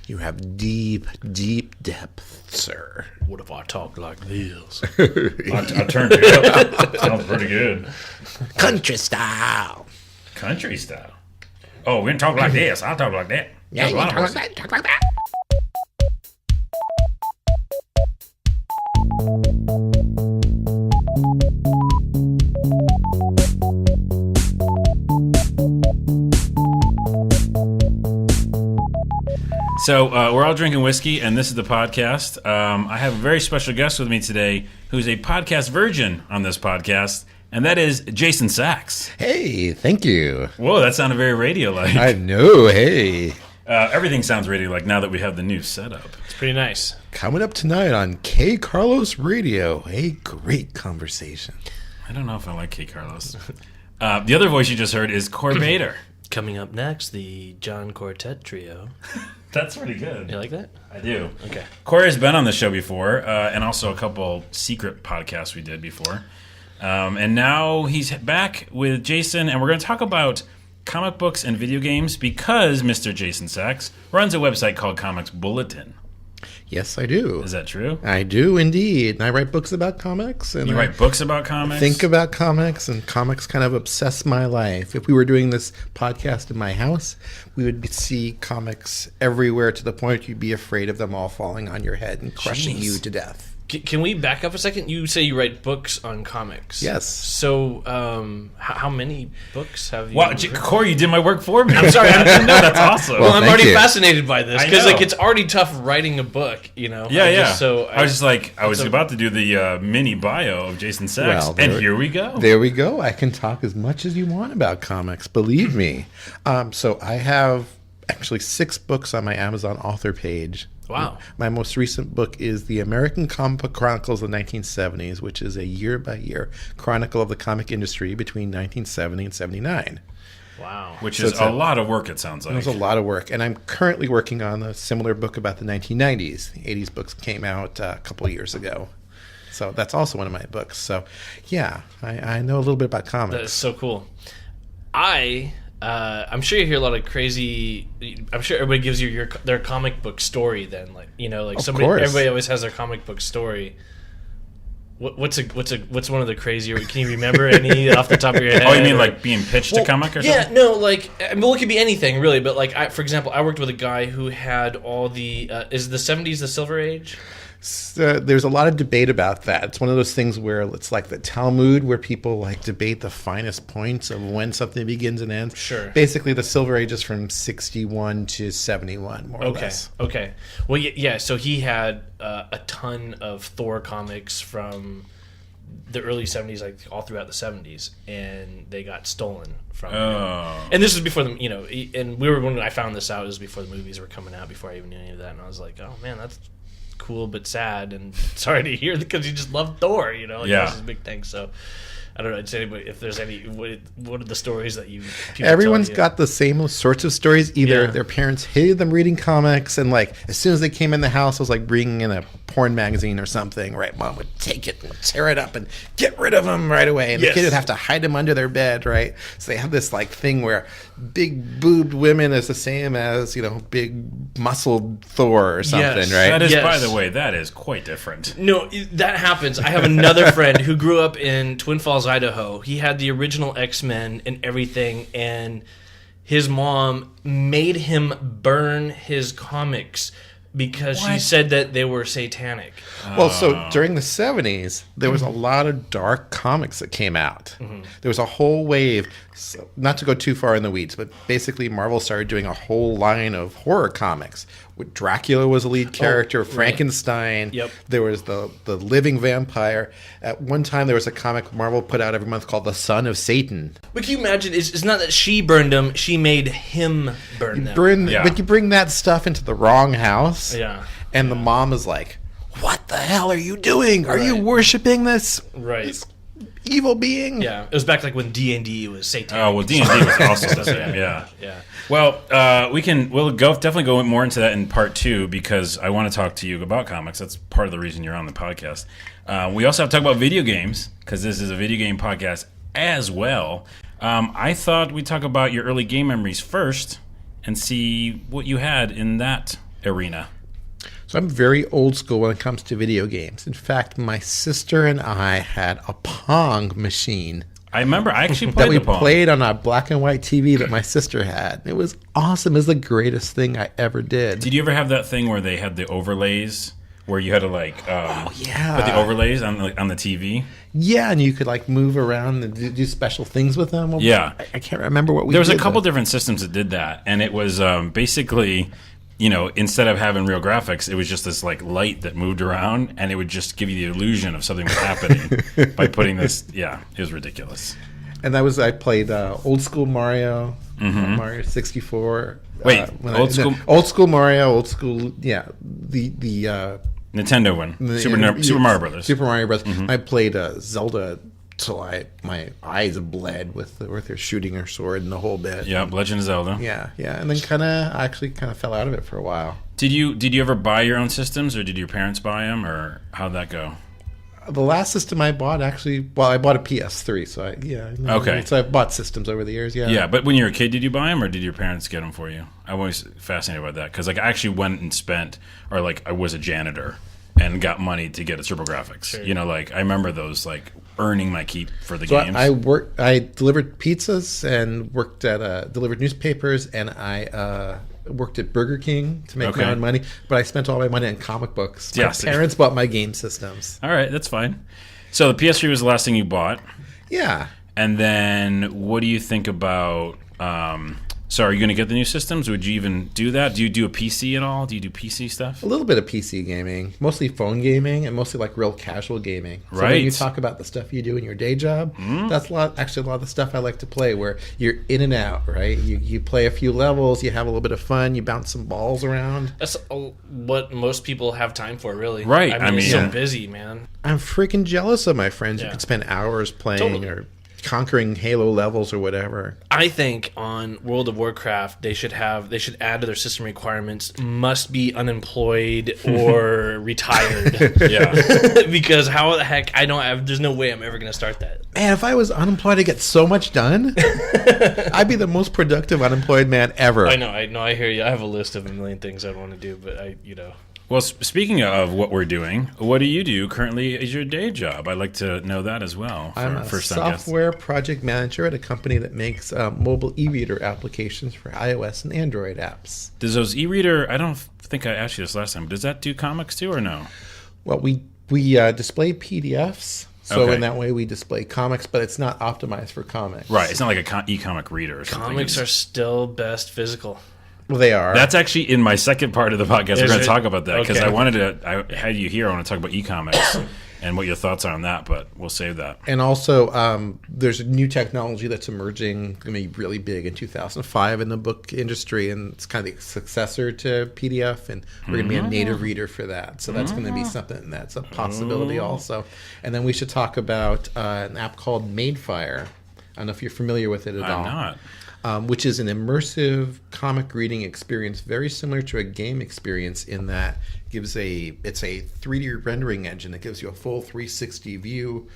You have deep, deep depth, sir. What if I talk like this? I turned it up. Sounds pretty good. Country style. Country style. Oh, we didn't talk like this. I'll talk like that. Yeah, That's you a lot talk of like that, talk like that. So we're all drinking whiskey, and this is the podcast. I have a very special guest with me today who's a podcast virgin on this podcast, and that is Jason Sachs. Hey, thank you. Whoa, that sounded very radio-like. I know, hey. Everything sounds radio-like now that we have the new setup. It's pretty nice. Coming up tonight on K. Carlos Radio, a great conversation. I don't know if I like K. Carlos. The other voice you just heard is Corey Bader. Coming up next, the John Quartet Trio. That's pretty good. You like that? I do. Okay. Corey has been on the show before, and also a couple secret podcasts we did before. And now he's back with Jason, and we're going to talk about comic books and video games because Mr. Jason Sachs runs a website called Comics Bulletin. Yes, I do. Is that true? I do indeed. And I write books about comics. And You I write books about comics? think about comics, and comics kind of obsess my life. If we were doing this podcast in my house, we would see comics everywhere to the point you'd be afraid of them all falling on your head and crushing Jeez. you to death. Can we back up a second? You say you write books on comics. Yes. So, how many books have you? Wow, written? Corey, you did my work for me. I'm sorry. No, that's awesome. Well, I'm thank already you. fascinated by this I because know. it's already tough writing a book. Yeah. I I was about to do the mini bio of Jason Sachs, Well, and there- here we go. There we go. I can talk as much as you want about comics, believe me. So I have actually 6 books on my Amazon author page. Wow. My most recent book is The American Comic Book Chronicles of the 1970s, which is a year-by-year chronicle of the comic industry between 1970 and 79. Wow. Which So is it's a lot of work, it sounds It like. was a lot of work, and I'm currently working on a similar book about the 1990s. The 80s books came out a couple of years ago. So that's also one of my books. So, yeah, I know a little bit about comics. That is so cool. I'm sure you hear a lot of crazy. I'm sure everybody gives you their comic book story. Then, Of somebody. course. Everybody always has their comic book story. What's one of the crazier? Can you remember any off the top of your head? Oh, you mean like being pitched a comic or Yeah, something? no, well, it could be anything really. But for example, I worked with a guy who had all the. Is the 70s the Silver Age? So there's a lot of debate about that. It's one of those things where it's like the Talmud, where people like debate the finest points of when something begins and ends. Sure. Basically, the Silver Age is from 61 to 71, more or less. Okay. Well, yeah. So he had a ton of Thor comics from the early 70s, like all throughout the 70s, and they got stolen from him. And this was before them, and when I found this out, it was before the movies were coming out, before I even knew any of that, and I was like, oh man, that's cool but sad, and sorry to hear, because you just love Thor, that was his big thing. So I don't know, it's anybody, if there's any, what are the stories that people Everyone's tell you? got the same sorts of stories. Either Yeah. their parents hated them reading comics, and like as soon as they came in the house, it was like bringing in a porn magazine or something. Right, mom would take it and tear it up and get rid of them right away, and Yes. the kid would have to hide them under their bed. Right, so they have this like thing where big boobed women is the same as big muscled Thor or something. Yes. Right. That is, Yes. by the way, that is quite different. No, that happens. I have another friend who grew up in Twin Falls, Idaho. He had the original X-Men and everything, and his mom made him burn his comics because she What? said that they were satanic. Well, so during the 70s, there was a lot of dark comics that came out. There was a whole wave, so, not to go too far in the weeds, but basically Marvel started doing a whole line of horror comics. With Dracula was a lead character, Frankenstein. Yep. There was the living vampire. At one time, there was a comic Marvel put out every month called The Son of Satan. But can you imagine, it's not that she burned them, she made him burn them. Yeah. But you bring that stuff into the wrong house, Yeah. and the mom is like, "What the hell are you doing? Are you Right. worshiping this Right. evil being?" Yeah. It was back like when D&D was satanic. Oh, well, D&D was also the same, yeah. Yeah. Well, we'll definitely go more into that in part 2 because I want to talk to you about comics. That's part of the reason you're on the podcast. We also have to talk about video games because this is a video game podcast as well. I thought we'd talk about your early game memories first and see what you had in that arena? So I'm very old school when it comes to video games. In fact, my sister and I had a Pong machine I remember I actually that played we the Pong. played on a black and white TV that my sister had. It was awesome. It was the greatest thing I ever did. Did you ever have that thing where they had the overlays? Where you had to like, Oh, yeah. put the overlays on the TV. Yeah, and you could like move around and do special things with them. Yeah. I can't remember what we There was a did couple with. different systems that did that, and it was basically, instead of having real graphics, it was just this like light that moved around, and it would just give you the illusion of something was happening by putting this. Yeah, it was ridiculous. And I played old school Mario, Mario 64. Wait, old school- old school Mario, old school, yeah, the Nintendo one, Super Mario Brothers. Super Mario Brothers. I played Zelda till my eyes bled with her shooting her sword and the whole bit. Yeah, Legend of Zelda. Yeah, and then I actually fell out of it for a while. Did you ever buy your own systems, or did your parents buy them, or how'd that go? The last system I bought I bought a PS3, so Okay. So I've bought systems over the years. Yeah. Yeah, but when you were a kid, did you buy them, or did your parents get them for you? I'm always fascinated about that because like I actually went and spent, or like I was a janitor and got money to get a TurboGrafx. Sure. Like I remember those like earning my keep for the So games. I delivered pizzas and worked at delivered newspapers, and I worked at Burger King to make Okay. my own money. But I spent all my money on comic books. My Yes. parents bought my game systems. All right, that's fine. So the PS3 was the last thing you bought, Yeah. and then what do you think about? So are you going to get the new systems? Would you even do that? Do you do a PC at all? Do you do PC stuff? A little bit of PC gaming, mostly phone gaming, and mostly like real casual gaming. So when you Right. talk about the stuff you do in your day job, that's a lot of the stuff I like to play where you're in and out, right? You play a few levels, you have a little bit of fun, you bounce some balls around. That's what most people have time for, really. Right, I mean, it's so yeah. busy, man. I'm freaking jealous of my friends who Yeah. could spend hours playing Totally. or conquering Halo levels or whatever. I think on World of Warcraft they should add to their system requirements must be unemployed or retired. Yeah. Because how the heck there's no way I'm ever going to start that. Man, if I was unemployed, I'd get so much done. I'd be the most productive unemployed man ever. I know, I hear you. I have a list of a million things I'd want to do, but Well, speaking of what we're doing, what do you do currently as your day job? I'd like to know that as well. For I'm a first-time guests. software project manager at a company that makes mobile e-reader applications for iOS and Android apps. Does those e-reader? I don't think I asked you this last time. Does that do comics too, or no? Well, we display PDFs, so Okay. in that way we display comics, but it's not optimized for comics. Right. It's not like a e-comic reader or something. comics are still best physical. Well, they are. That's actually in my second part of the podcast. We're Is going to it? talk about that because Okay. I had you here. I want to talk about e-comics and what your thoughts are on that, but we'll save that. And also, there's a new technology that's emerging, going to be really big in 2005 in the book industry, and it's kind of the successor to PDF, and we're going to be a native reader for that. So that's going to be something that's a possibility also. And then we should talk about an app called Madefire. I don't know if you're familiar with it at all. I'm not. Which is an immersive comic reading experience, very similar to a game experience in that it's a 3D rendering engine that gives you a full 360 view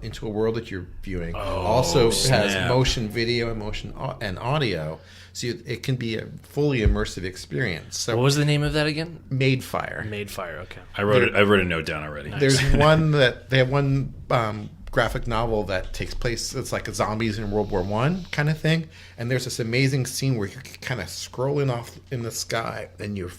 into a world that you're viewing. Also snap. has motion video and motion and audio, so it can be a fully immersive experience. So What was the name of that again? Madefire. Madefire. Okay. I wrote a note down already. There's they have one graphic novel that takes place. It's like a zombies in World War I kind of thing. And there's this amazing scene where you're kind of scrolling off in the sky and you're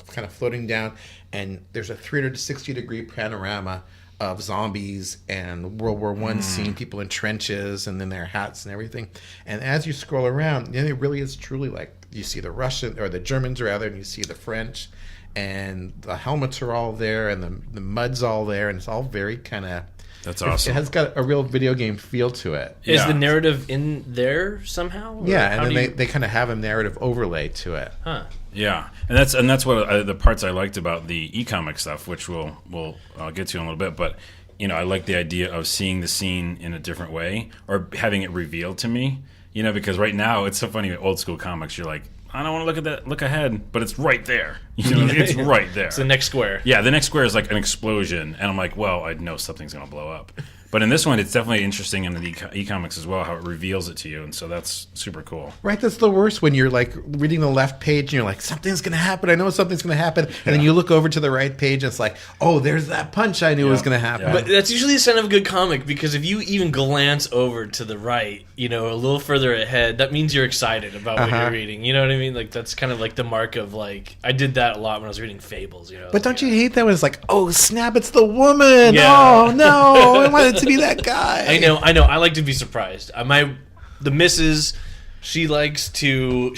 kind of floating down, and there's a 360-degree panorama of zombies and World War I scene, people in trenches and then their hats and everything. And as you scroll around, it really is truly like you see the Russian or the Germans rather, and you see the French, and the helmets are all there, and the mud's all there, and it's all very kind of. That's awesome. It has got a real video game feel to it. Is Yeah. the narrative in there somehow? Or Yeah, how and do then you- they kind of have a narrative overlay to it. Huh. Yeah, and that's what the parts I liked about the e-comic stuff, which we'll get to in a little bit. But I like the idea of seeing the scene in a different way or having it revealed to me. Because right now it's so funny with old school comics. You're like, I don't want to look at that, look ahead, but it's right there. It's right there. It's the next square. Yeah, the next square is like an explosion, and I'm like, well, I know something's gonna blow up. But in this one, it's definitely interesting in the e-comics as well, how it reveals it to you, and so that's super cool. Right, that's the worst when you're like reading the left page and you're like, something's going to happen. I know something's going to happen. And then you look over to the right page and it's like, oh, there's that punch I knew was going to happen. Yeah. But that's usually a sign of a good comic, because if you even glance over to the right, a little further ahead, that means you're excited about what you're reading. You know what I mean? Like, that's kind of like the mark of, like, I did that a lot when I was reading Fables, But don't you hate that when it's like, oh, snap, it's the woman. Yeah. Oh, no, I wanted to be that guy. I know. I like to be surprised. The missus, she wants to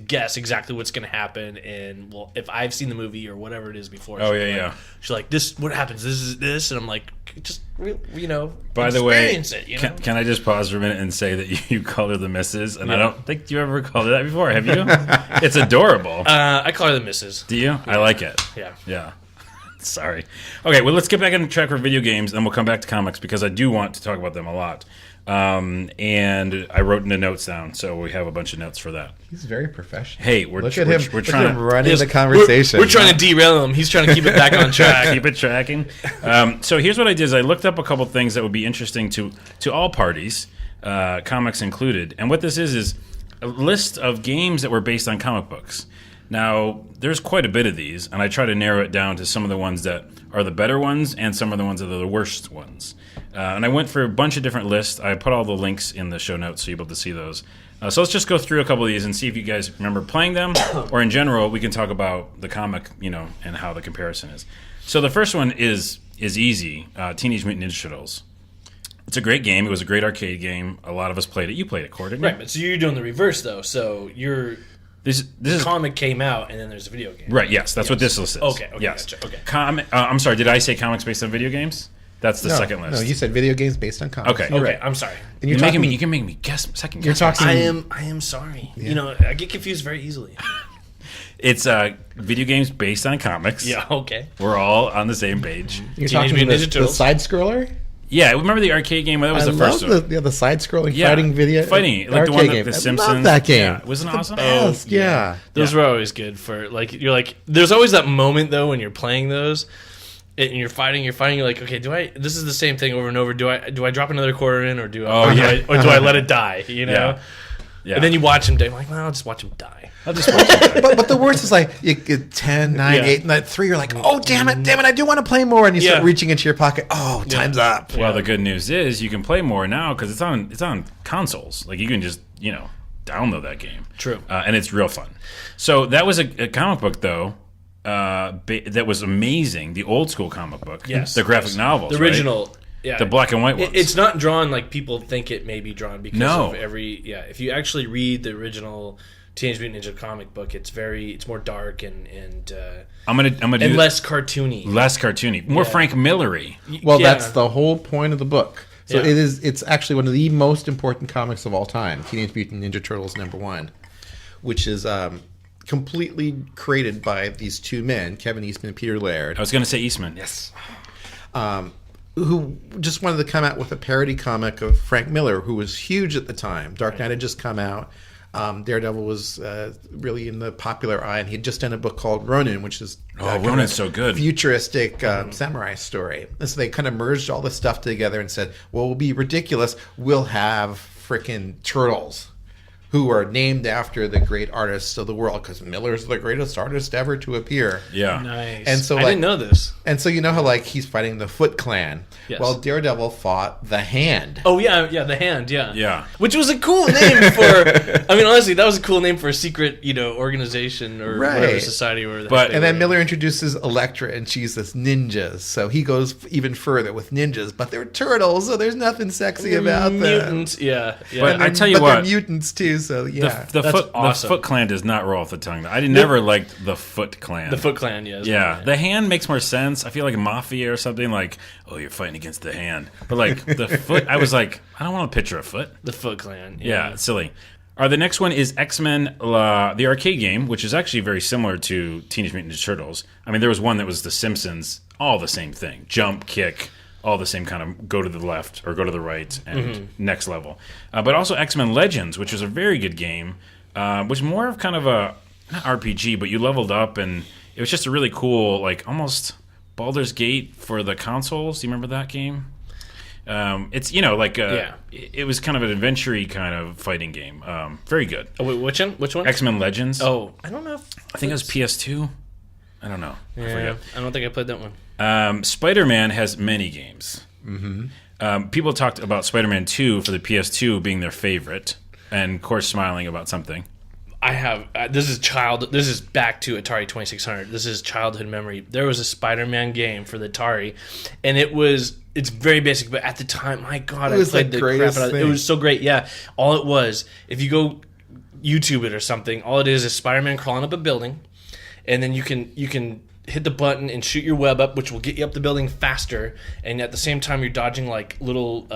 guess exactly what's going to happen. And, well, if I've seen the movie or whatever it is before. She's like, this, what happens? This is this. And I'm like, just, By the way, experience it, can I just pause for a minute and say that you call her the missus? And I don't think you ever called her that before, have you? It's adorable. I call her the missus. Do you? Yeah. I like it. Yeah. Yeah. Sorry. Okay, well, let's get back on track for video games, and we'll come back to comics because I do want to talk about them a lot. And I wrote in the notes down, so we have a bunch of notes for that. He's very professional. Hey, Look at him. We're trying to running the conversation. We're trying to derail him. He's trying to keep it back on track. Keep it tracking. So here's what I did: is I looked up a couple things that would be interesting to all parties, comics included. And what this is a list of games that were based on comic books. Now, there's quite a bit of these, and I try to narrow it down to some of the ones that are the better ones and some of the ones that are the worst ones. And I went for a bunch of different lists. I put all the links in the show notes so you'll be able to see those. So let's just go through a couple of these and see if you guys remember playing them, or in general, we can talk about the comic, and how the comparison is. So the first one is easy, Teenage Mutant Ninja Turtles. It's a great game. It was a great arcade game. A lot of us played it. You played it, Cord, didn't you? Right, but so you're doing the reverse, though. So This is comic came out, and then there's a video game. Right, yes. That's what this list is. Okay, yes. Gotcha. Okay. I'm sorry, did I say comics based on video games? That's the second list. No, you said video games based on comics. Okay. You're Okay, right. I'm sorry. And you can make me guess second You're guess. talking. I am sorry. Yeah. I get confused very easily. It's video games based on comics. Yeah, okay. We're all on the same page. You're Teenage talking Mutant the, Ninja the Turtles. side scroller. Yeah, remember the arcade game? That was the first one. The side scrolling fighting video. Fighting, like the arcade one that game. The I Simpsons. love that game. Yeah. Wasn't it awesome? Best, yeah. Those were always good for, like, you're like, there's always that moment, though, when you're playing those, and you're fighting, you're like, okay, this is the same thing over and over, do I drop another quarter in, or do I let it die, Yeah. Yeah. And then you watch him die, I'm like, well, I'll just watch him die. I'll just watch it. But the worst is like you get 10, 9, Yeah. 8, and 3. You're like, oh damn it, I do want to play more, and you start Yeah. reaching into your pocket. Oh, time's up. Well, the good news is you can play more now because it's on consoles. Like you can just download that game. True. And it's real fun. So that was a comic book though. That was amazing. The old school comic book. Yes. The graphic novels. The right? original. Yeah. The black and white ones. It's not drawn like people think it may be drawn because No. of if you actually read the original Teenage Mutant Ninja comic book, it's more dark and I'm gonna do less cartoony. less cartoony, more Frank Miller-y. Well, Yeah. that's the whole point of the book. So Yeah. it's actually one of the most important comics of all time, Teenage Mutant Ninja Turtles #1, which is completely created by these two men, Kevin Eastman and Peter Laird. I was gonna say Eastman. Yes. Who just wanted to come out with a parody comic of Frank Miller, who was huge at the time. Dark Knight had just come out. Daredevil was really in the popular eye, and he had just done a book called Ronin, which is Ronin's so good. Futuristic samurai story. And so they kind of merged all this stuff together and said, well, we'll be ridiculous. We'll have frickin' turtles who are named after the great artists of the world, because Miller's the greatest artist ever to appear. Yeah. Nice. And so, I didn't know this. And so you know how he's fighting the Foot Clan. Yes. Well, Daredevil fought the Hand. Oh yeah, the Hand, yeah. Yeah. Which was a cool name for. I mean, honestly, that was a cool name for a secret, organization or whatever Right. society or. And then Miller introduces Elektra, and she's this ninjas. So he goes even further with ninjas, but they're turtles, so there's nothing sexy about them. mutants. Yeah. But I tell you but what, they're mutants too. So yeah, the That's Foot awesome. the Foot Clan does not roll off the tongue. I never liked the Foot Clan. The Foot Clan, yes. Yeah, the Hand makes more sense. I feel like Mafia or something, like, oh, you're fighting against the Hand. But like the Foot, I was like, I don't want to picture a foot. The Foot Clan. Yeah, it's silly. The next one is X-Men, the arcade game, which is actually very similar to Teenage Mutant Ninja Turtles. I mean, there was one that was The Simpsons, all the same thing. Jump, kick, all the same kind of go to the left or go to the right and next level. But also X-Men Legends, which was a very good game, which more of kind of a, not RPG, but you leveled up, and it was just a really cool, like almost Baldur's Gate for the consoles. Do you remember that game? It's it was kind of an adventure-y kind of fighting game. Very good. Oh, wait, which one? X-Men Legends. Oh, I don't know. I think it was PS2. I don't know. I forget. I don't think I played that one. Spider-Man has many games. Mm-hmm. People talked about Spider-Man 2 for the PS2 being their favorite, and of course smiling about something. I have this is back to Atari 2600. This is childhood memory. There was a Spider-Man game for the Atari, and it's very basic, but at the time, my God, I played the crap out of it. It was so great. Yeah, all it was, if you go YouTube it or something, all it is Spider-Man crawling up a building, and then you can hit the button and shoot your web up, which will get you up the building faster, and at the same time you're dodging like little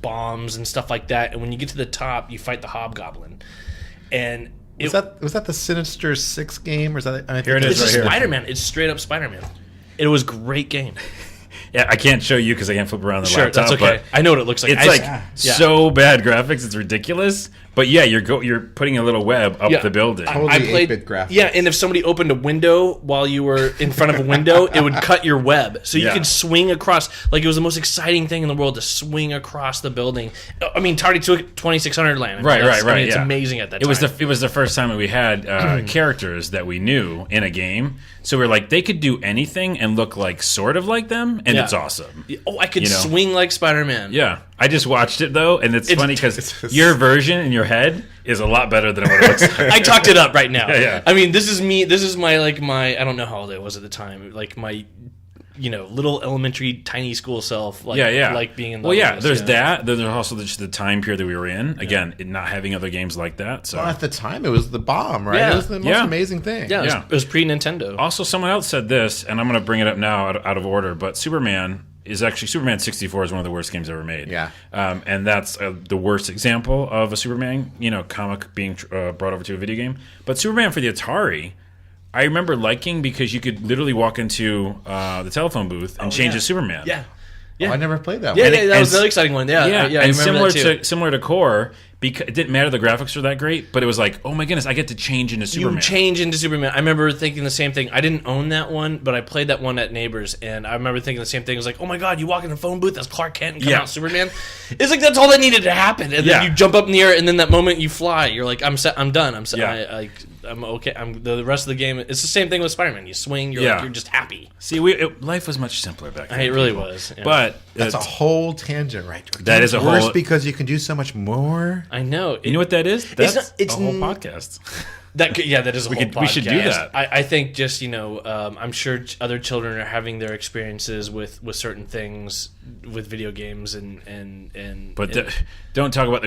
bombs and stuff like that. And when you get to the top, you fight the Hobgoblin. And was that the Sinister Six game, or is that? Here it is. It's right Spider-Man. It's straight up Spider-Man. It was a great game. Yeah, I can't show you because I can't flip around the laptop. That's okay. I know what it looks like. It's so bad graphics, it's ridiculous. But yeah, you're putting a little web up the building. Totally I played 8-bit graphics. Yeah, and if somebody opened a window while you were in front of a window, it would cut your web, so you could swing across. Like, it was the most exciting thing in the world to swing across the building. I mean, Atari 2600 land. Right. It's amazing at that time. It was the first time that we had characters that we knew in a game. So we're like, they could do anything and look like sort of like them, and it's awesome. Oh, I could swing like Spider-Man. Yeah. I just watched it though, and it's funny because your version in your head is a lot better than what it looks like. I talked it up right now. Yeah. I mean, this is me. This is my I don't know how old I was at the time. Like my, little elementary tiny school self. Like, like being in. There's that. There's also just the time period that we were in. Again, not having other games like that. So at the time, it was the bomb, right? Yeah. It was the most amazing thing. Yeah, it was pre-Nintendo. Also, someone else said this, and I'm going to bring it up now out of order. But Superman 64 is one of the worst games ever made. Yeah. And that's the worst example of a Superman, comic being brought over to a video game. But Superman for the Atari, I remember liking because you could literally walk into the telephone booth and change to Superman. Yeah. Yeah. Oh, I never played that one. Yeah, that was another exciting one. Yeah. And similar to Core, because it didn't matter the graphics were that great, but it was like, oh my goodness, I get to change into Superman. You change into Superman. I remember thinking the same thing. I didn't own that one, but I played that one at Neighbors, and I remember thinking the same thing. It was like, oh my God, you walk in the phone booth as Clark Kent and come out Superman. It's like, that's all that needed to happen. And then you jump up in the air, and then that moment you fly. You're like, I'm set. I'm done. I'm set. I'm okay. The rest of the game. It's the same thing with Spider-Man. You swing. You're just happy. See, life was much simpler back then. It really was. Yeah. But that's a whole tangent, right? That is a worse whole because you can do so much more. I know. You know what that is? That's it's a whole podcast. That is a whole podcast. We should do that. I think just I'm sure other children are having their experiences with certain things with video games don't talk about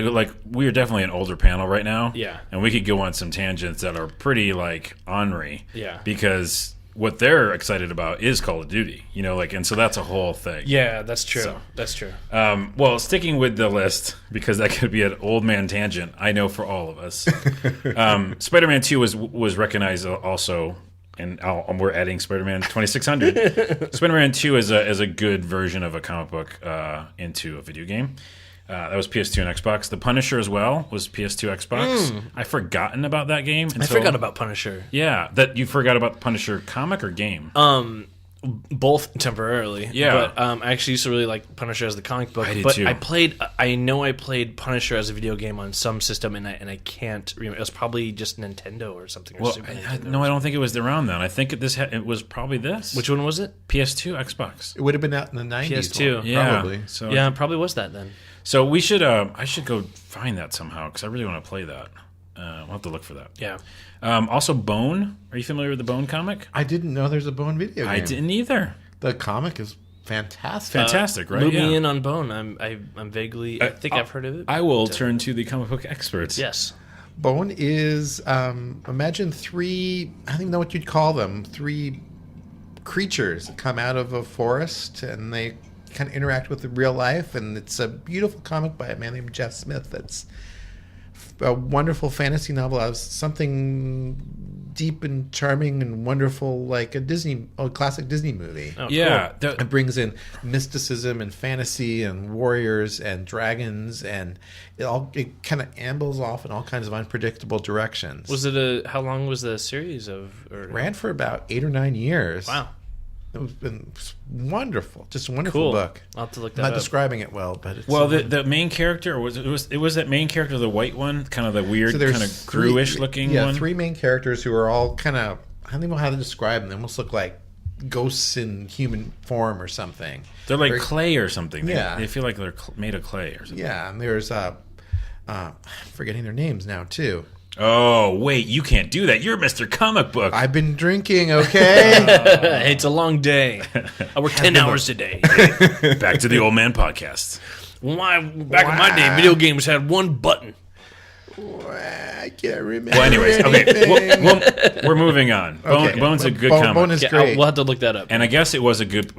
we are definitely an older panel right now. Yeah, and we could go on some tangents that are pretty ornery. Yeah, because what they're excited about is Call of Duty, and so that's a whole thing. Yeah, that's true. That's true. Well, sticking with the list, because that could be an old man tangent, I know for all of us. Spider-Man 2 was recognized also, and we're adding Spider-Man 2600. Spider-Man 2 is a good version of a comic book into a video game. That was PS2 and Xbox. The Punisher as well was PS2, Xbox. I've forgotten about that game. I forgot about Punisher. Yeah, that you forgot about the Punisher comic or game? Both temporarily. Yeah, but I actually used to really like Punisher as the comic book. I did but too. I played Punisher as a video game on some system, and I can't remember. It was probably just Nintendo or something. Or Super Nintendo. No, I don't think it was around then. I think it was probably this. Which one was it? PS2, Xbox. It would have been out in the 90s. PS2, probably. So it probably was that then. So we should. I should go find that somehow because I really want to play that. We'll have to look for that. Yeah. Also, Bone. Are you familiar with the Bone comic? I didn't know there's a Bone video game. I didn't either. The comic is fantastic. Fantastic, right? Loop me in on Bone. I'm vaguely. I think I've heard of it. I will turn to the comic book experts. Yes. Bone is imagine three. I don't know what you'd call them. Three creatures that come out of a forest and they kind of interact with the real life, and it's a beautiful comic by a man named Jeff Smith. That's a wonderful fantasy novel. Of something deep and charming and wonderful, like a classic Disney movie. Oh, yeah, cool. It brings in mysticism and fantasy and warriors and dragons, and it kind of ambles off in all kinds of unpredictable directions. Was it how long was the series of? Ran for about 8 or 9 years. Wow. It's wonderful, just a wonderful Cool. book. I'll have to look I'm that not up. describing it well, but it's Well, the main character was that main character, the white one, kind of the weird, there's kind of Gru-ish looking one. three main characters who are all kind of, I don't even know how to describe them. They almost look like ghosts in human form or something. They're like Very- clay or something. Yeah. They feel like they're made of clay or something. Yeah, and there's I'm forgetting their names now too. Oh wait, you can't do that. You're Mr. Comic Book. I've been drinking, okay? Hey, it's a long day. I work 10 hours a day. Back to the Old Man Podcast. Back in my day, video games had one button. I can't remember. Well, anyways, okay, anything. we're moving on. Okay. Bone's a good Bone comic. is Yeah, great. we'll have to look that up. And I guess it was a good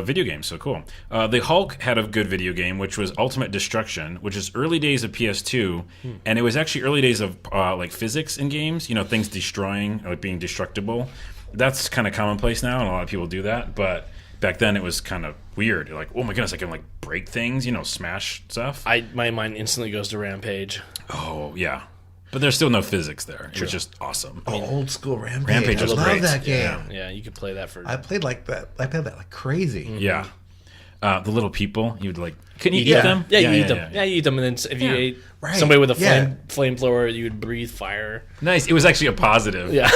video game, so cool. The Hulk had a good video game, which was Ultimate Destruction, which is early days of PS2, and it was actually early days of like physics in games. Things destroying, like being destructible. That's kind of commonplace now, and a lot of people do that. But back then, it was kind of weird. You're like, oh my goodness, I can like break things, smash stuff. My mind instantly goes to Rampage. Oh yeah, but there's still no physics there. It was just awesome. Old school Rampage. Rampage I was love great. that game. Yeah. Yeah, you could play that for. I played like that. I played that like crazy. Yeah. The little people, you'd like, can you eat Yeah. them? Yeah, you eat them. Yeah, you eat them, and then if you Yeah. ate Right. somebody with a Yeah. flamethrower, you would breathe fire. Nice. It was actually a positive. Yeah.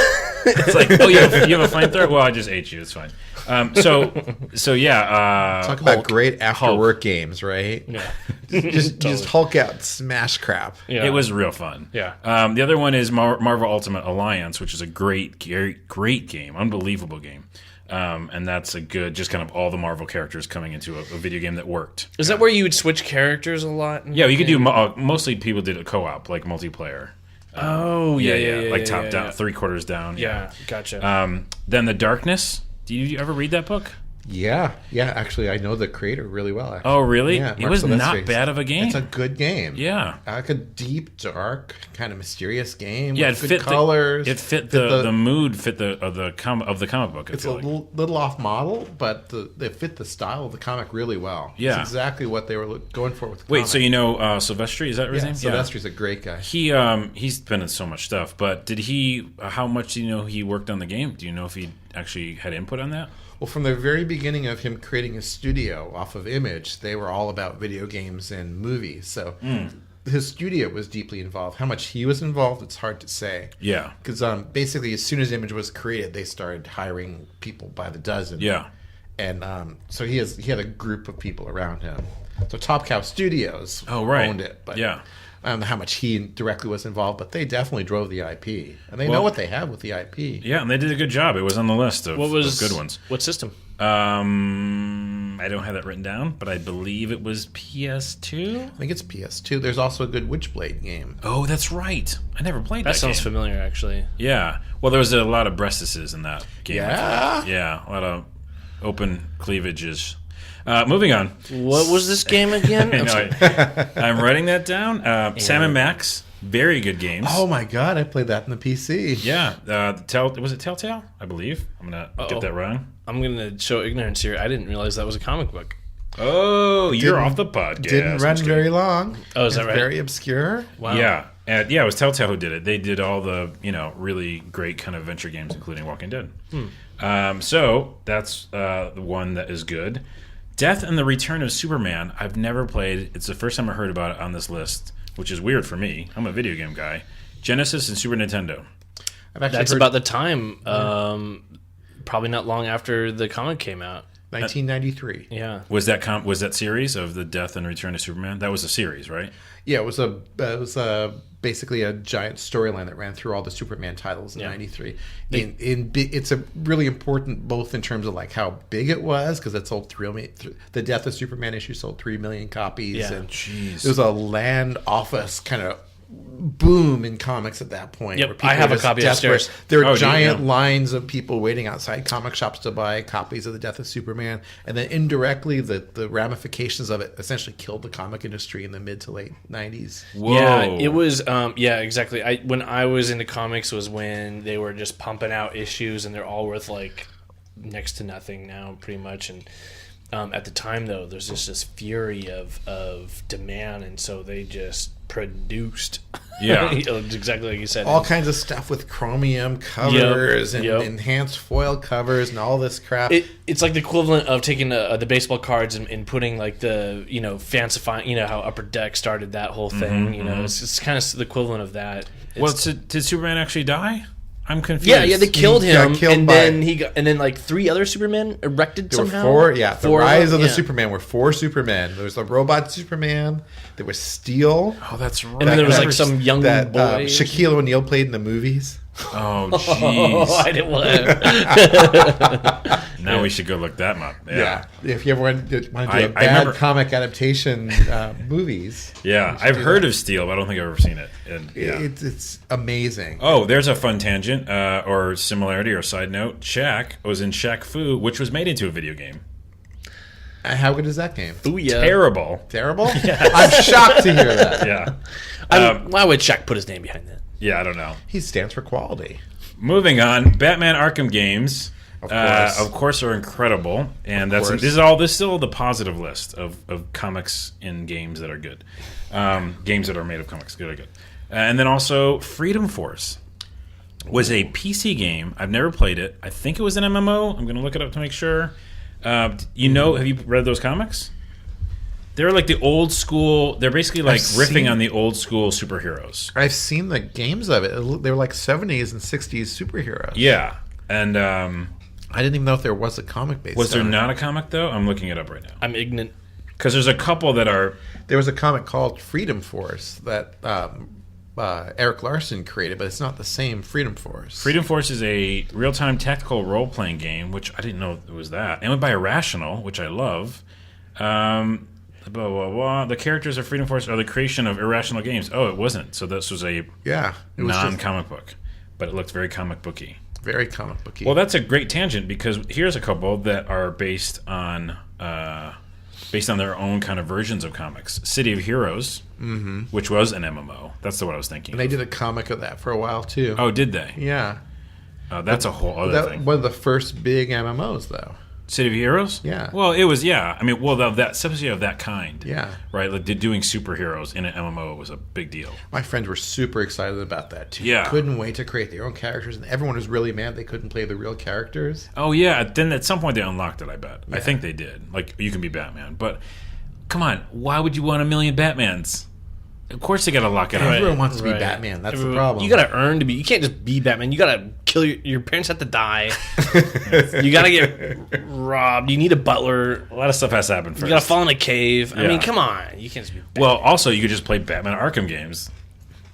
It's like, oh, you have a flamethrower? Well, I just ate you. It's fine. So yeah. Talk about Hulk. great after Hulk. work games, right? Yeah. Just Hulk out, smash crap. Yeah. It was real fun. Yeah. The other one is Marvel Ultimate Alliance, which is a great game, unbelievable game. And that's a good, just kind of all the Marvel characters coming into a video game that worked. Is that where you would switch characters a lot? Yeah, you could do mostly people did a co-op, like multiplayer. Oh, yeah. like top down, yeah. 3/4 down. Yeah, gotcha. Then The Darkness. Did you ever read that book? Yeah. Actually, I know the creator really well. Actually. Oh, really? Yeah, It Mark was Silvestri. not bad of a game. It's a good game. Yeah. Like a deep, dark, kind of mysterious game. Yeah, it with good fit colors. it fit the mood, fit of the comic book. I It's a feel like. little off model, but they fit the style of the comic really well. Yeah. It's exactly what they were going for with the Wait, comic. so you know Silvestri? Is that his Yeah, name? Silvestri's a great guy. He's been in so much stuff, but did he? How much do you know he worked on the game? Do you know if he actually had input on that? Well, from the very beginning of him creating a studio off of Image, they were all about video games and movies. So his studio was deeply involved. How much he was involved, it's hard to say. Yeah. Because basically, as soon as Image was created, they started hiring people by the dozen. Yeah. And so he had a group of people around him. So Top Cow Studios owned it. But Yeah. I don't know how much he directly was involved, but they definitely drove the IP. And they know what they have with the IP. Yeah, and they did a good job. It was on the list of, What was of good ones. What system? I don't have that written down, but I believe it was PS2. I think it's PS2. There's also a good Witchblade game. Oh, that's right. I never played that. That sounds game. familiar, actually. Yeah. Well, there was a lot of breastises in that game. I Yeah? thought. Yeah, a lot of open cleavages. Moving on. What was this game again? I I'm know, sorry. I'm writing that down. Sam and Max, very good games. Oh my god, I played that in the PC. Yeah. Was it Telltale? I believe. I'm going to get that wrong. I'm going to show ignorance here. I didn't realize that was a comic book. Oh, you're Didn't- off the podcast. Didn't run very long. Oh, is that It's right? Very obscure. Wow. Yeah. Yeah, it was Telltale who did it. They did all the, really great kind of adventure games, including Walking Dead. So that's the one that is good. Death and the Return of Superman, I've never played. It's the first time I heard about it on this list, which is weird for me. I'm a video game guy. Genesis and Super Nintendo. I've actually That's heard about the time, probably not long after the comic came out. 1993. Yeah. Was that series of the Death and Return of Superman? That was a series, right? Yeah, it was basically a giant storyline that ran through all the Superman titles in '93. It's a really important both in terms of like how big it was because it sold the Death of Superman issue sold 3 million copies, Yeah. and Jeez. it was a land office kind of boom in comics at that point. Yep, where people I have were a just copy desperate. upstairs. There were Oh, do you? giant Yeah. lines of people waiting outside comic shops to buy copies of the Death of Superman, and then indirectly the ramifications of it essentially killed the comic industry in the mid to late '90s. Whoa. Yeah, it was. Yeah, exactly. When I was into comics was when they were just pumping out issues, and they're all worth like next to nothing now, pretty much. And At the time, though, there's just this fury of demand, and so they just produced. Yeah. Exactly like you said. All kinds of stuff with chromium covers and enhanced foil covers and all this crap. It's like the equivalent of taking the baseball cards and putting like the fancifying how Upper Deck started that whole thing. It's kind of the equivalent of that. Did Superman actually die? I'm confused. Yeah, they killed him, and by- then like 3 other Supermen erected There somehow. were 4, the Rise of the yeah. Superman were 4 Supermen. There was the robot Superman. There was Steel. Oh, that's right. And then there was like some young boy. Shaquille O'Neal played in the movies. Oh, jeez. I didn't want Now we should go look that up. Yeah. If you ever want to do I bad remember- comic adaptation movies. Yeah, I've heard of Steel, but I don't think I've ever seen it. And, It's amazing. Oh, there's a fun tangent or similarity or side note. Shaq was in Shaq Fu, which was made into a video game. How good is that game? to. Yeah. Terrible. Terrible? I'm shocked to hear that. Yeah. Why would Shaq put his name behind that? Yeah, I don't know. He stands for quality. Moving on, Batman Arkham games, Of course. are incredible, and Of course. this is still the positive list of comics in games that are good, games that are made of comics, good or good, and then also Freedom Force was a PC game. I've never played it. I think it was an MMO. I'm going to look it up to make sure. Have you read those comics? They're like the old school. They're basically like riffing on the old school superheroes. I've seen the games of it. They were like 70s and 60s superheroes. Yeah, and I didn't even know if there was a comic based. was there not a comic though? I'm looking it up right now I'm ignorant. because there's a couple that are. There was a comic called Freedom Force that Eric Larson created, but it's not the same Freedom Force. Freedom Force is a real-time tactical role-playing game, which I didn't know it was that. And went by Irrational, which I love. Blah, blah, blah. The characters of Freedom Force are the creation of Irrational Games. Oh, it wasn't. So this was a It was non-comic book. But it looked very comic booky. very comic booky. Well, that's a great tangent because here's a couple that are based on their own kind of versions of comics. City of Heroes, which was an MMO. That's what I was thinking. And they did a comic of that for a while too. Oh, did they? Yeah. That's a whole other thing. One of the first big MMOs, though. City of Heroes? Yeah. Well, it was, yeah. I mean, that especially of that kind. Yeah. Right? Like doing superheroes in an MMO was a big deal. My friends were super excited about that too. Yeah. Couldn't wait to create their own characters, and everyone was really mad they couldn't play the real characters. Oh, yeah. Then at some point they unlocked it, I bet. I think they did. Like, you can be Batman. But, come on. Why would you want a million Batmans? Of course they got to lock it up. Everyone wants to be Batman. That's the problem. You got to earn to be. You can't just be Batman. You got to kill your parents. Have to die. You got to get robbed. You need a butler. A lot of stuff has to happen first. You got to fall in a cave. I Yeah. mean, come on. You can't just be Batman. Well, also, you could just play Batman Arkham games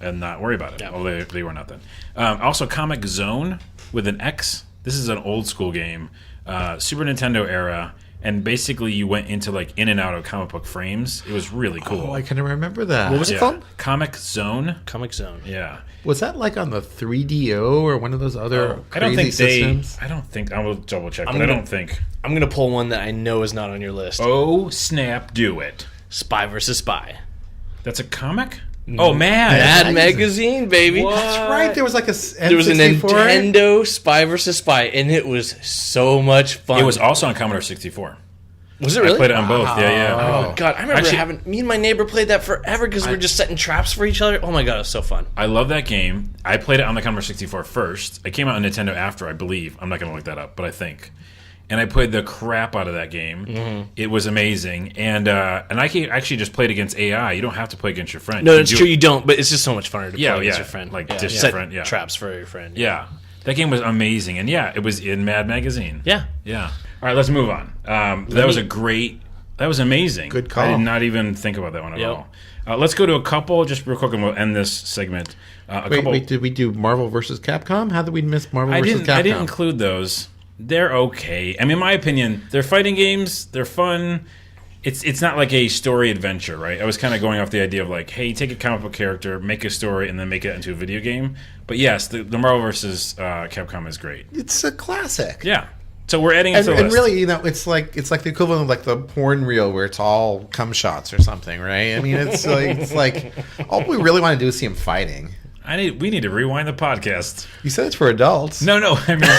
and not worry about it. Yeah. Well, they were not then. Also, Comic Zone with an X. This is an old school game, Super Nintendo era, and basically you went into like in and out of comic book frames. It was really cool. Oh, I can remember that. What was it called? Comic Zone. Comic Zone. Yeah. Was that like on the 3DO or one of those other crazy systems? I don't think. I will double check, I'm but I gonna- don't think. I'm gonna pull one that I know is not on your list. Oh snap! Do it. Spy versus Spy. That's a comic. Oh man. Mad Magazine, baby. What? That's right. There was like a There was a N64. Nintendo Spy versus Spy, and it was so much fun. It was also on Commodore 64. Was it really? I played it on both. Yeah. Oh god, I remember Actually- me and my neighbor played that forever because we were just setting traps for each other. Oh my god, it was so fun. I love that game. I played it on the Commodore 64 first. It came out on Nintendo after, I believe. I'm not going to look that up, but I think. And I played the crap out of that game. Mm-hmm. It was amazing. And I can actually just played against AI. You don't have to play against your friend. No, You can it's do true. it- You don't, but it's just so much funner to Yeah, play against yeah, your friend. like yeah. dish your set friend, yeah. traps for your friend. Yeah. That game was amazing. And yeah, it was in Mad Magazine. Yeah. Yeah. All right, let's move on. That was a great... That was amazing. Good call. I did not even think about that one at Yep. all. Let's go to a couple, just real quick, and we'll end this segment. Wait, did we do Marvel versus Capcom? How did we miss Marvel versus Capcom? I didn't include those. They're okay. I mean, in my opinion, they're fighting games. They're fun. It's not like a story adventure, right? I was kind of going off the idea of like, hey, take a comic book character, make a story, and then make it into a video game. But yes, the Marvel versus Capcom is great. It's a classic. Yeah. So we're adding it to the And list. really, it's like the equivalent of like the porn reel where it's all cum shots or something, right? I mean, it's like all we really want to do is see him fighting. We need to rewind the podcast. You said it's for adults. No. I mean,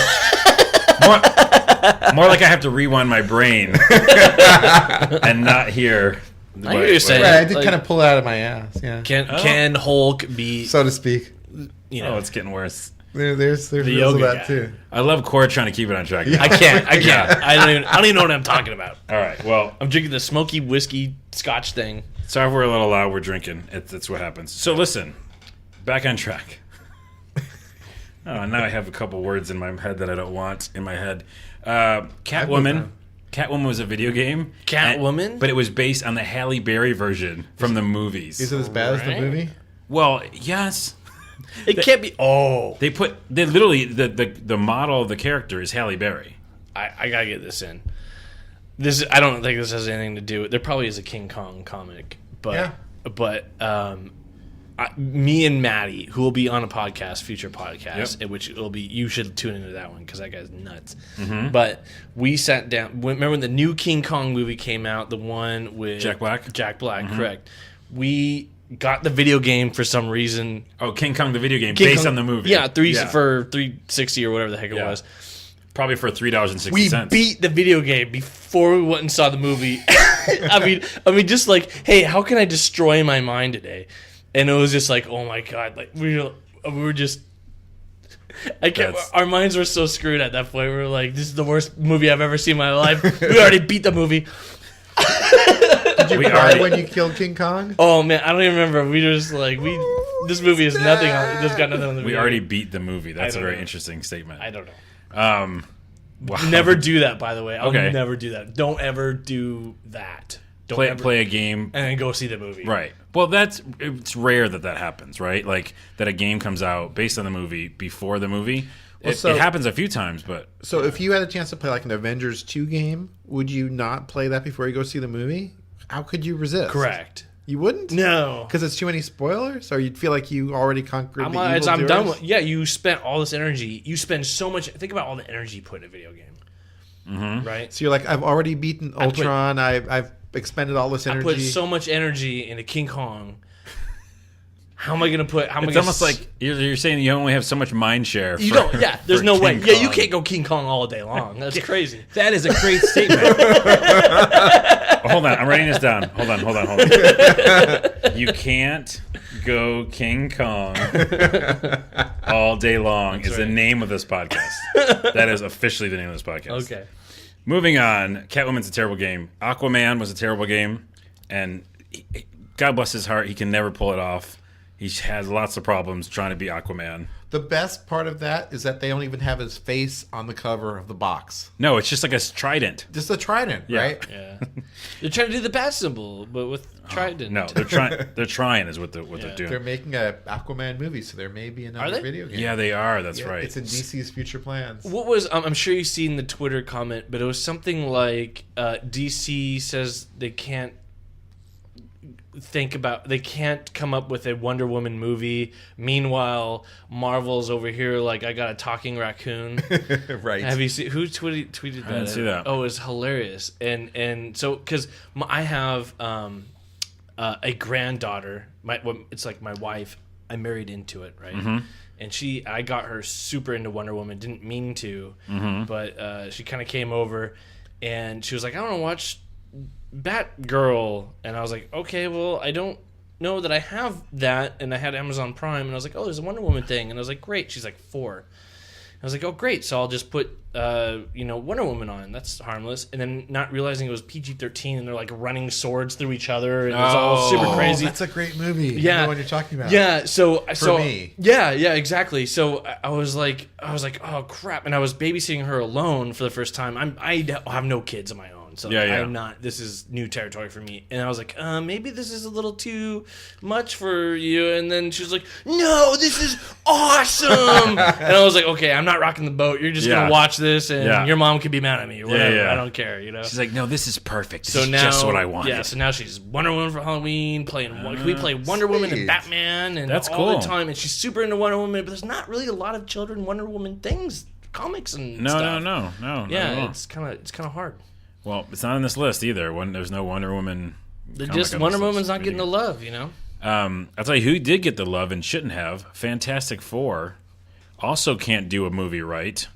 More like I have to rewind my brain and not hear. I hear you saying. Right, I did kind of pull it out of my ass. Yeah, Can Hulk be? so to speak. You know, Oh, it's getting worse. There's the reels of yoga that guy. too. I love Core trying to keep it on track. I can't. I don't even know what I'm talking about. All right. Well, I'm drinking the smoky whiskey Scotch thing. sorry if we're a little loud. We're drinking. That's what happens. So listen, back on track. Oh, now I have a couple words in my head that I don't want in my head. Catwoman. Catwoman was a video game. Catwoman? But it was based on the Halle Berry version from the movies. Is it as bad as the Right. movie? Well, yes. It can't be. Oh, They literally the model of the character is Halle Berry. I gotta get this in. I don't think this has anything to do with. There probably is a King Kong comic, but me and Maddie, who will be on a podcast, future podcast, in which it'll be. You should tune into that one because that guy's nuts. Mm-hmm. But we sat down. Remember when the new King Kong movie came out? The one with Jack Black? Jack Black, Mm-hmm. correct. We got the video game for some reason. Oh, King Kong the video game King based Kong- on the movie. Yeah, for $360 or whatever the heck it Yeah. was. Probably for $3.60. We beat the video game before we went and saw the movie. I mean, just like, hey, how can I destroy my mind today? And it was just like, oh my god, like we were just. Our minds were so screwed at that point. We were like, this is the worst movie I've ever seen in my life. We already beat the movie. Did you cry when you killed King Kong? Oh man, I don't even remember. We were just like, this movie is nothing. This got nothing on the We video. already beat the movie. That's a don't very know. interesting statement. I don't know. Wow. Never do that, by the way. I'll Okay. never do that. Don't ever do that. Don't ever play a game. and then go see the movie. Right. Well, it's rare that happens, right? Like that a game comes out based on the movie before the movie. It happens a few times, but So if you had a chance to play like an Avengers 2 game, would you not play that before you go see the movie? How could you resist? Correct. You wouldn't? No. Because it's too many spoilers? Or you'd feel like you already conquered I'm the evil done with. Yeah, you spent all this energy. You spend so much. Think about all the energy you put in a video game. Mm-hmm. Right. So you're like, I've already beaten Ultron. I've expended all this energy. I put so much energy into King Kong. How am I gonna put? it's almost like you're saying you only have so much mind share. You don't. Yeah. There's for no way. King Yeah, you Kong. can't go King Kong all day long. That's crazy. That is a great statement. Hold on, I'm writing this down. Hold on. You can't go King Kong all day long is the name of this podcast. That is officially the name of this podcast. Okay. Moving on, Catwoman's a terrible game. Aquaman was a terrible game, and God bless his heart, he can never pull it off. He has lots of problems trying to be Aquaman. The best part of that is that they don't even have his face on the cover of the box. No, it's just like a trident. Just a trident, right? Yeah. They're trying to do the bat symbol, but with trident. No, they're trying. They're trying is what they're doing. They're making a Aquaman movie, so there may be Are another they? video game. Yeah, they are. That's Yeah, right. It's in DC's future plans. What was I'm sure you've seen the Twitter comment, but it was something like DC says they can't come up with a Wonder Woman movie. Meanwhile, Marvel's over here like, I got a talking raccoon. Right. Have you seen who tweeted that? didn't see that. Oh, it's hilarious. And so because I have a granddaughter. It's like my wife. I married into it, right? Mm-hmm. And I got her super into Wonder Woman. Didn't mean to, but she kind of came over, and she was like, "I want to watch Batgirl," and I was like, "Okay, well, I don't know that I have that," and I had Amazon Prime, and I was like, "Oh, there's a Wonder Woman thing," and I was like, "Great." She's like 4. I was like, "Oh, great!" So I'll just put, Wonder Woman on. That's harmless. And then not realizing it was PG-13, and they're like running swords through each other, and it was all super crazy. That's a great movie. Yeah. I know what you're talking about. Yeah, so me. Yeah, exactly. So I was like, oh crap, and I was babysitting her alone for the first time. I have no kids of my own, so Yeah. I'm not. This is new territory for me. And I was like, maybe this is a little too much for you. And then she was like, no, this is awesome. And I was like, okay, I'm not rocking the boat. You're just gonna watch this, and your mom could be mad at me or whatever. Yeah. I don't care. She's like, no, this is perfect. This So is now, just what I want. Yeah, so now she's Wonder Woman for Halloween, we play Wonder Woman and sweet. Batman and That's all cool. the time, and she's super into Wonder Woman, but there's not really a lot of children Wonder Woman things, comics and stuff. No. Yeah, it's kind of hard. Well, it's not on this list either. There's no Wonder Woman. comic Just on Wonder this list. Woman's not getting the love, I'll tell you who did get the love and shouldn't have. Fantastic Four also can't do a movie right.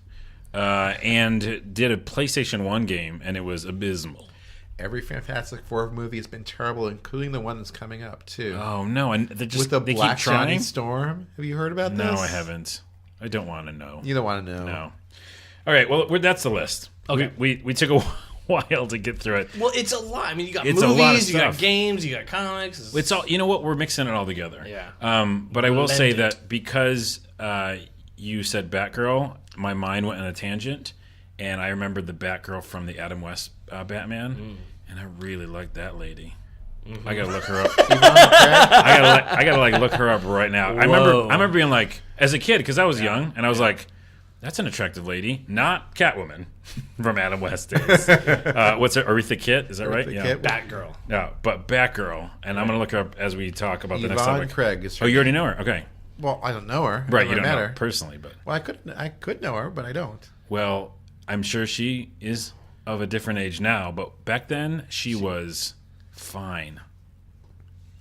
and did a PlayStation 1 game, and it was abysmal. Every Fantastic Four movie has been terrible, including the one that's coming up too. Oh no! And they with the Black keep Johnny trying. Storm. Have you heard about this? No, I haven't. I don't want to know. You don't want to know. No. All right. Well, that's the list. Okay. We took a while to get through it. Well, it's a lot. I mean, you got It's a lot of movies, you got stuff. games, you got comics. It's all. You know what? We're mixing it all together. Yeah. But I will say Blend it. that because you said Batgirl, my mind went on a tangent, and I remembered the Batgirl from the Adam West Batman, and I really liked that lady. I gotta look her up. I gotta like look her up right now. I remember being like, as a kid, because I was young, and I was like, that's an attractive lady, not Catwoman from Adam West days. What's it? Aretha Kitt? Is that right? Aretha Kitt. Batgirl. Yeah, but Batgirl, and I'm gonna look her up as we talk about the next Yvonne topic. Craig is her Oh, you already know her? Okay, Well, I don't know her. right. Never You don't met know her. her personally, but Well, I could know her, but I don't. well, I'm sure she is of a different age now, but back then she was fine.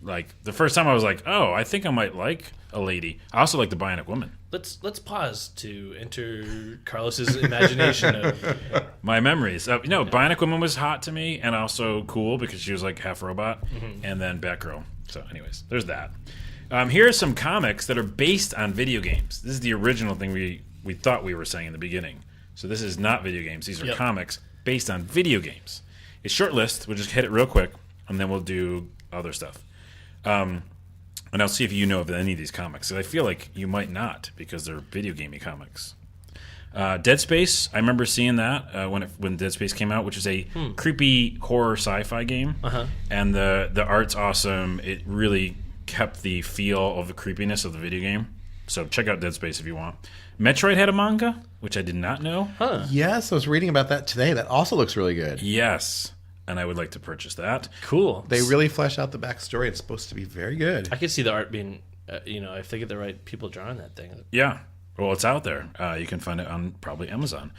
Like the first time I was like, oh, I think I might like a lady. I also like the Bionic Woman. Let's pause to enter Carlos's imagination of My memories. Bionic Woman was hot to me and also cool because she was like half robot, and then Batgirl. So, anyways, there's that. Here are some comics that are based on video games. This is the original thing we thought we were saying in the beginning. So this is not video games. These are comics based on video games. It's a short list. We'll just hit it real quick, and then we'll do other stuff. And I'll see if you know of any of these comics. I feel like you might not because they're video gamey comics. Dead Space, I remember seeing that when Dead Space came out, which is a creepy horror sci-fi game. And the art's awesome. It really kept the feel of the creepiness of the video game. So check out Dead Space if you want. Metroid had a manga, which I did not know. Yes, I was reading about that today. That also looks really good. Yes, and I would like to purchase that. cool. They really flesh out the backstory. It's supposed to be very good. I could see the art being, if they get the right people drawing that thing. Yeah. Well, it's out there. You can find it on probably Amazon.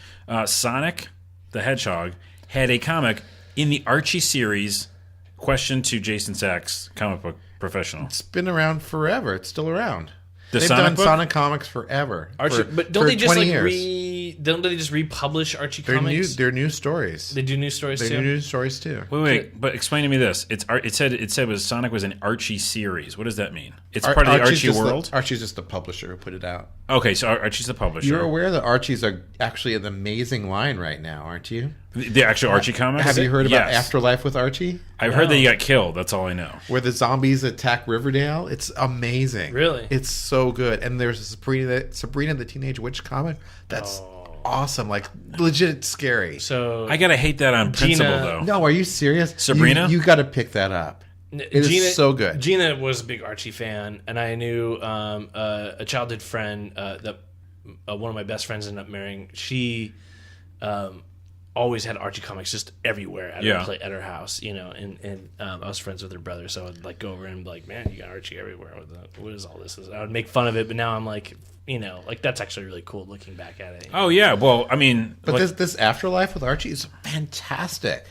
Sonic the Hedgehog had a comic in the Archie series. Question to Jason Sachs, comic book professional. It's been around forever. It's still around. The They've Sonic done book? Sonic comics forever. Archie, but don't for they just 20 like years. don't they just republish Archie comics? They're new stories. They do new stories They're too. new stories too. Wait, but explain to me this. It said was Sonic was an Archie series. What does that mean? It's part of the Archie's Archie world? Archie's just the publisher who put it out. Okay, so Archie's the publisher. You're aware that Archie's are actually an amazing line right now, aren't you? The actual Archie comics? Have you heard about Yes. Afterlife with Archie? I've heard that he got killed. That's all I know. Where the zombies attack Riverdale? It's amazing. Really? It's so good. And there's a Sabrina the Teenage Witch comic that's awesome. Like, legit scary. So I gotta hate that on principle, Gina- though. No, are you serious? Sabrina? You got to pick that up. It is so good. Gina was a big Archie fan, and I knew a childhood friend that one of my best friends ended up marrying. She always had Archie comics just everywhere at her house, and I was friends with her brother, so I'd like go over and be like, "Man, you got Archie everywhere. What is all this?" I would make fun of it, but now I'm like, that's actually really cool looking back at it. Oh, yeah. Well, I mean... But this Afterlife with Archie is fantastic.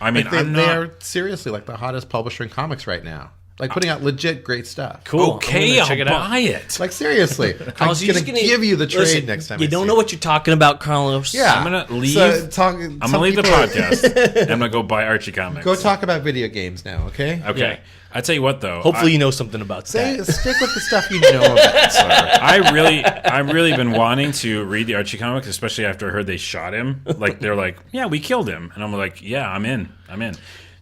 I mean, Like they are seriously like the hottest publisher in comics right now. Like putting out legit great stuff. Cool. Okay, I'm I'll gonna check it out. buy it. Like seriously, I'm Carlos, you're gonna just give you the trade listen, next time. You I don't see know what you're talking about, Carlos. Yeah, I'm gonna leave. I'm I'm gonna leave the podcast. And I'm gonna go buy Archie comics. Go talk about video games now, okay? Okay. Yeah. I tell you what, though. Hopefully, you know something about that. Stick with the stuff you know about. Sir. I've really been wanting to read the Archie comics, especially after I heard they shot him. Like they're like, yeah, we killed him, and I'm like, yeah, I'm in.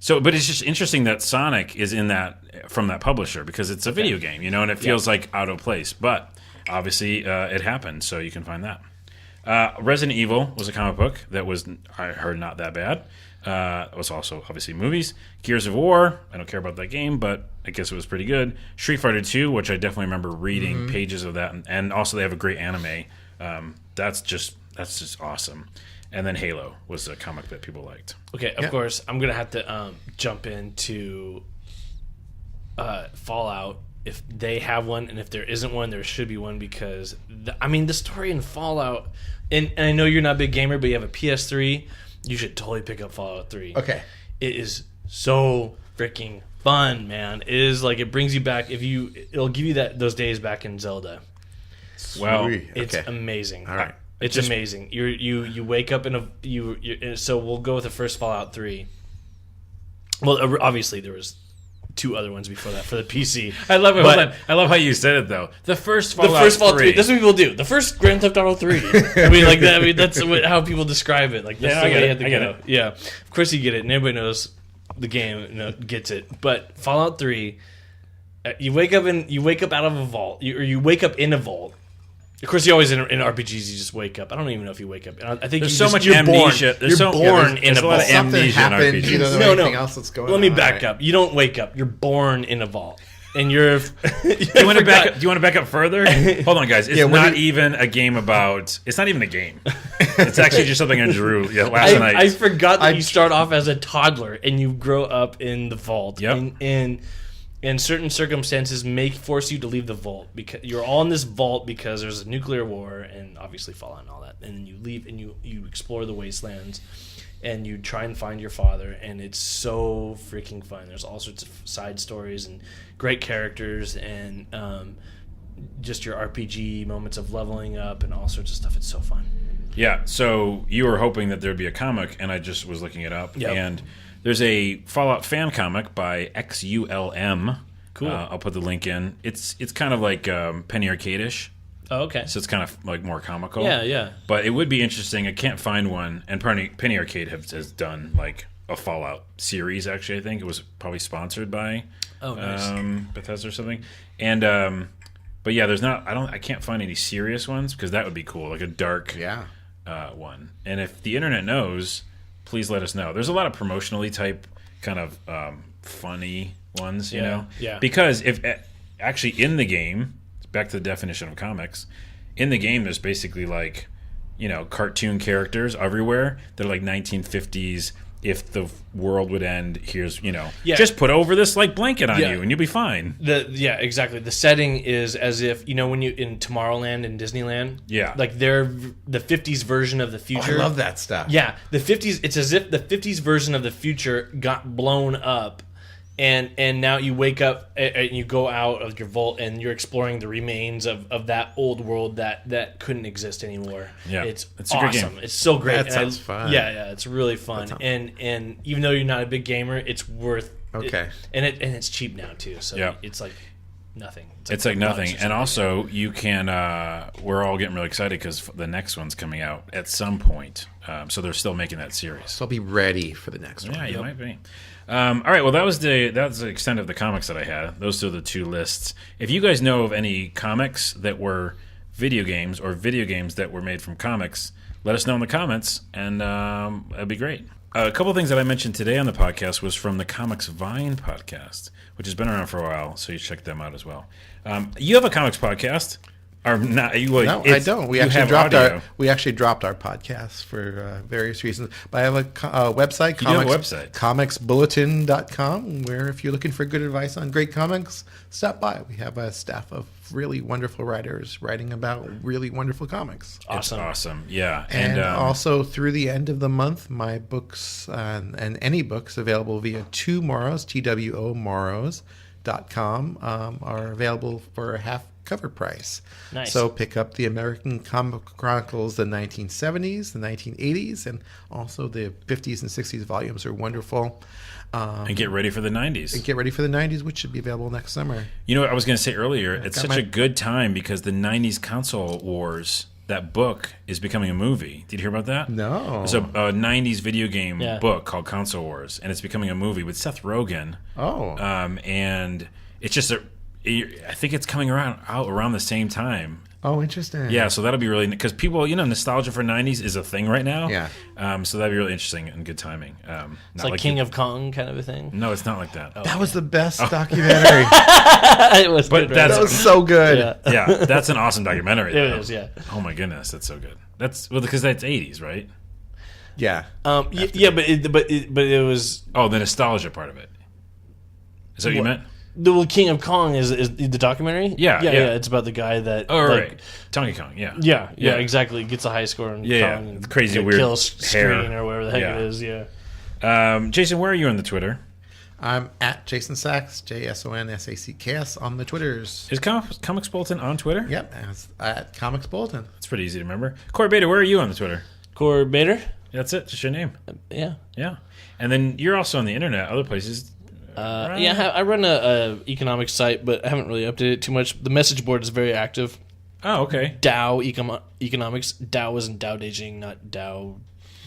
So, but it's just interesting that Sonic is in that from that publisher because it's a video game, and it feels like out of place. But obviously, it happened, so you can find that. Resident Evil was a comic book that was, I heard, not that bad. It was also obviously movies. Gears of War, I don't care about that game, but I guess it was pretty good. Street Fighter 2, which I definitely remember reading pages of that, and also they have a great anime. That's just awesome. And then Halo was a comic that people liked. Okay, of course, I'm gonna have to jump into Fallout if they have one, and if there isn't one, there should be one because the story in Fallout, and I know you're not a big gamer, but you have a PS3, you should totally pick up Fallout 3. Okay, it is so freaking fun, man. It is like it brings you back. It'll give you those days back in Zelda. Well, Sweet. It's Okay. amazing. All right. It's amazing. You wake up in so we'll go with the first Fallout 3. Well, obviously there was 2 other ones before that for the PC. I love it. Hold on. I love how you said it though. The first Fallout 3. That's what people do. The first Grand Theft Auto 3. I mean, like that. I mean, that's how people describe it. Like, that's the way you have to go. Yeah, of course you get it, and everybody knows the game gets it. But Fallout 3, you wake up out of a vault, or you wake up in a vault. Of course, you always in RPGs you just wake up. I don't even know if you wake up. I think there's so much amnesia. You're born in a vault. Something happened. You don't know anything else that's going on. Let me back up. You don't wake up. You're born in a vault, and you're. Do you want to back up? Do you want to back up further? Hold on, guys. It's not even a game about. It's not even a game. It's actually just something I drew last night. I forgot that you start off as a toddler and you grow up in the vault. Yep. And certain circumstances may force you to leave the vault because you're all in this vault because there's a nuclear war and obviously Fallout and all that. And then you leave and you explore the wastelands and you try and find your father, and it's so freaking fun. There's all sorts of side stories and great characters and just your RPG moments of leveling up and all sorts of stuff. It's so fun. Yeah, so you were hoping that there'd be a comic, and I just was looking it up. Yep. And there's a Fallout fan comic by XULM. Cool. I'll put the link in. It's kind of like Penny Arcade-ish. Oh, okay. So it's kind of like more comical. Yeah. But it would be interesting. I can't find one. And Penny Arcade has done like a Fallout series, actually, I think. It was probably sponsored by Bethesda or something. And but yeah, there's not. I can't find any serious ones because that would be cool, like a dark one. And if the internet knows, please let us know. There's a lot of promotionally type kind of funny ones, you know? Yeah. Because if actually in the game, back to the definition of comics, in the game there's basically like, cartoon characters everywhere. They're like 1950s. If the world would end, here's, just put over this like blanket on you and you'll be fine. Exactly. The setting is as if, when you in Tomorrowland and Disneyland, like they're the 50s version of the future. I love that stuff. Yeah, the 50s. It's as if the 50s version of the future got blown up, and now you wake up and you go out of your vault and you're exploring the remains of that old world that couldn't exist anymore. Yeah, it's a awesome. good game. It's so great. That sounds fun. Yeah, it's really fun. And even though you're not a big gamer, it's worth. Okay. And it's cheap now too, so it's like nothing. It's like nothing. And also, you can. We're all getting really excited because the next one's coming out at some point. So they're still making that series. So I'll be ready for the next one. Yeah, you might be. All right. Well, that was the extent of the comics that I had. Those are the 2 lists. If you guys know of any comics that were video games or video games that were made from comics, let us know in the comments, and that'd be great. A couple of things that I mentioned today on the podcast was from the Comics Vine podcast, which has been around for a while, so you check them out as well. You have a comics podcast. Or not, no, I don't. We actually dropped our podcast for various reasons. But I have a website, comicsbulletin.com, where if you're looking for good advice on great comics, stop by. We have a staff of really wonderful writers writing about really wonderful comics. Awesome. It's awesome. Yeah. And also through the end of the month, my books and any books available via TwoMorrows, TWOMorrows.com, are available for a half cover price. Nice. So pick up the American Comic Chronicles, the 1970s, the 1980s, and also the 50s and 60s volumes are wonderful. And get ready for the 90s. And get ready for the 90s, which should be available next summer. You know what I was going to say earlier? It's such a good time because the 90s console wars, that book is becoming a movie. Did you hear about that? No. It's a 90s video game book called Console Wars, and it's becoming a movie with Seth Rogen. Oh. And it's just I think it's coming out around the same time. Oh, interesting. Yeah, so that'll be really... Because people, nostalgia for 90s is a thing right now. Yeah. So that'd be really interesting and good timing. It's like King of Kong kind of a thing? No, it's not like that. Oh, that was the best documentary. It was good, right? That was so good. Yeah, that's an awesome documentary. It is, yeah. Oh my goodness, that's so good. Because that's 80s, right? Yeah. But it was... Oh, the nostalgia part of it. Is that what you meant? The King of Kong is the documentary? Yeah. It's about the guy that... right. Donkey Kong, yeah. Yeah, exactly. Gets a high score on Kong. And crazy weird kills hair. Screen or whatever the heck it is, yeah. Jason, where are you on the Twitter? I'm at Jason Sachs, JSONSACKS on the Twitters. Is Comics Bulletin on Twitter? Yep, at Comics Bulletin. It's pretty easy to remember. Corey Bader, where are you on the Twitter? Core Bader? That's it, just your name. Yeah. Yeah. And then you're also on the internet, other places. Right? Yeah, I run a economics site, but I haven't really updated it too much. The message board is very active. Oh, okay. Dow Economics. Dow isn't Dow Beijing, not Dow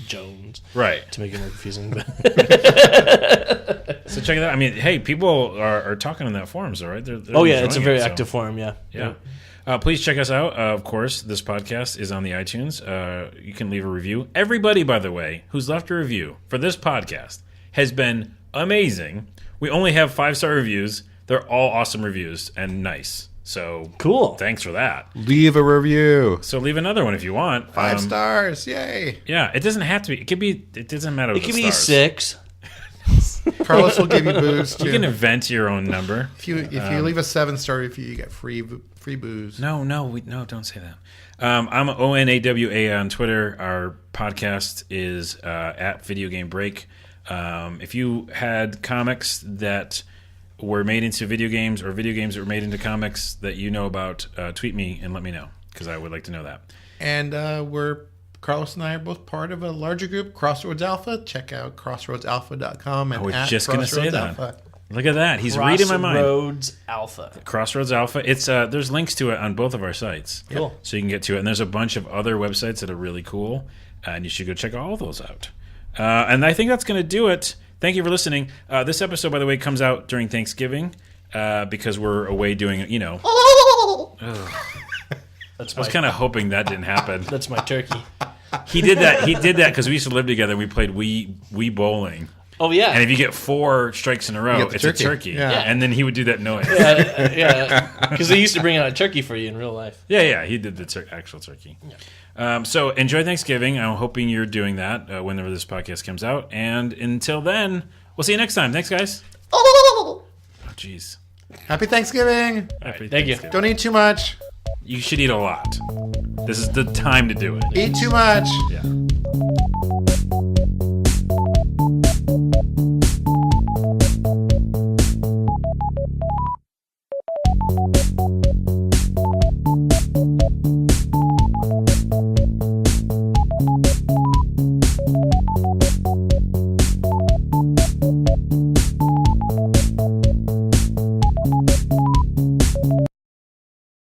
Jones. Right. To make it more confusing. So check it out. I mean, hey, people are talking in that forums, all right? They're it's a enjoying very it, active forum, yeah. Yeah. Please check us out. Of course, this podcast is on the iTunes. You can leave a review. Everybody, by the way, who's left a review for this podcast has been amazing. We only have 5-star reviews. They're all awesome reviews and nice. So Cool. Thanks for that. Leave a review. So leave another one if you want. 5 stars. Yay. Yeah, it doesn't have to be. It could be. It doesn't matter. It could be 6. Carlos will give you booze too. You can invent your own number. If you leave a 7-star review, you get free booze. No, don't say that. I'm ONAWA on Twitter. Our podcast is at Video Game Break. If you had comics that were made into video games or video games that were made into comics that you know about, tweet me and let me know because I would like to know that. And Carlos and I are both part of a larger group, Crossroads Alpha. Check out crossroadsalpha.com. And I was at just going to say that. Alpha. Look at that. He's reading my mind. Crossroads Alpha. Crossroads Alpha. It's there's links to it on both of our sites. Cool. So you can get to it. And there's a bunch of other websites that are really cool. And you should go check all those out. And I think that's going to do it. Thank you for listening. This episode, by the way, comes out during Thanksgiving because we're away doing, I was kind of hoping that didn't happen. That's my turkey. He did that because we used to live together. We played Wii bowling. Oh, yeah. And if you get 4 strikes in a row, it's a turkey. Yeah. And then he would do that noise. Yeah. Because they used to bring out a turkey for you in real life. Yeah. He did the actual turkey. Yeah. So enjoy Thanksgiving. I'm hoping you're doing that whenever this podcast comes out. And until then, we'll see you next time. Thanks, guys. Oh, jeez. Happy Thanksgiving. Happy Thank you. Thanksgiving. Don't eat too much. You should eat a lot. This is the time to do it. Eat too much. Yeah.